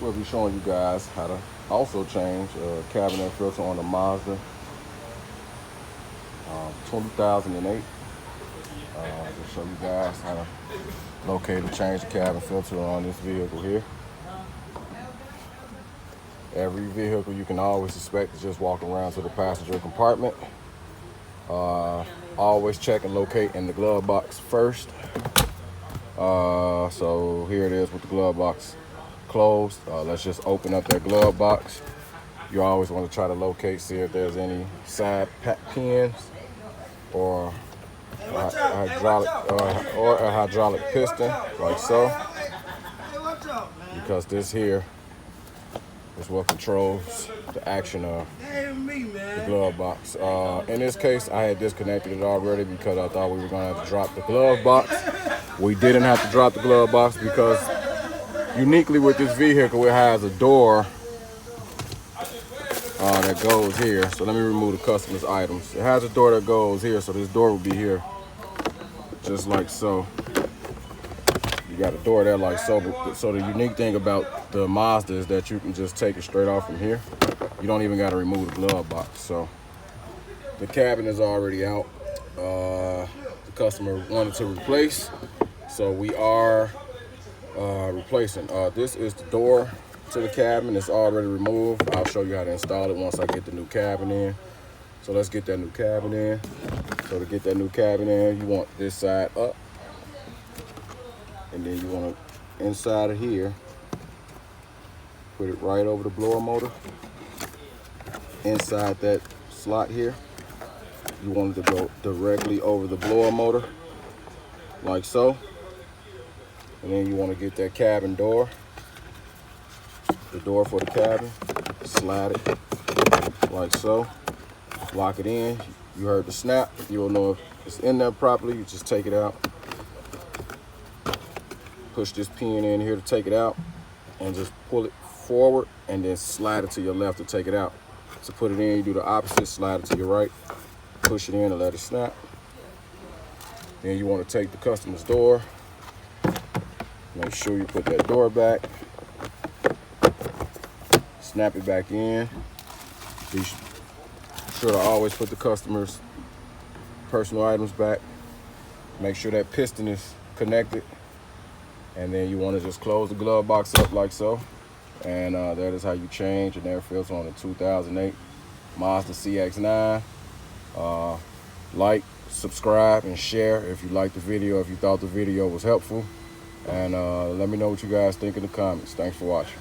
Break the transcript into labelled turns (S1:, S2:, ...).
S1: We'll be showing you guys how to also change cabin air filter on the Mazda 2008. Just show you guys how to locate and change the cabin filter on this vehicle here. Every vehicle you can always expect to just walk around to the passenger compartment. Always check and locate in the glove box first. So here it is with the glove box closed. Let's just open up that glove box. You always want to try to locate, see if there's any side pins or a hydraulic piston, like so, because this here is what controls the action of the glove box. In this case, I had disconnected it already because I thought we were going to have to drop the glove box. We didn't have to drop the glove box because uniquely with this vehicle, it has a door that goes here. So let me remove the customer's items. It has a door that goes here, so this door will be here, just like so. You got a door there like so. So the unique thing about the Mazda is that you can just take it straight off from here. You don't even got to remove the glove box. So the cabin is already out. The customer wanted to replace, so we are replacing. This is the door to the cabin. It's already removed. I'll show you how to install it once I get the new cabin in. So let's get that new cabin in. So to get that new cabin in, you want this side up, and then you want to inside of here, put it right over the blower motor. Inside that slot here, you want it to go directly over the blower motor, like so. And then you want to get that cabin door, the door for the cabin, slide it like so, lock it in. You heard the snap. You'll know if it's in there properly. You just take it out, push this pin in here to take it out, and just pull it forward and then slide it to your left to take it out. To put it in, you do the opposite, slide it to your right, push it in and let it snap. Then you want to take the customer's door, make sure you put that door back, snap it back in. Be sure to always put the customer's personal items back. Make sure that piston is connected. And then you want to just close the glove box up like so. And that is how you change an air filter on a 2008 Mazda CX-9. Like, subscribe, and share if you liked the video, if you thought the video was helpful. And let me know what you guys think in the comments. Thanks for watching.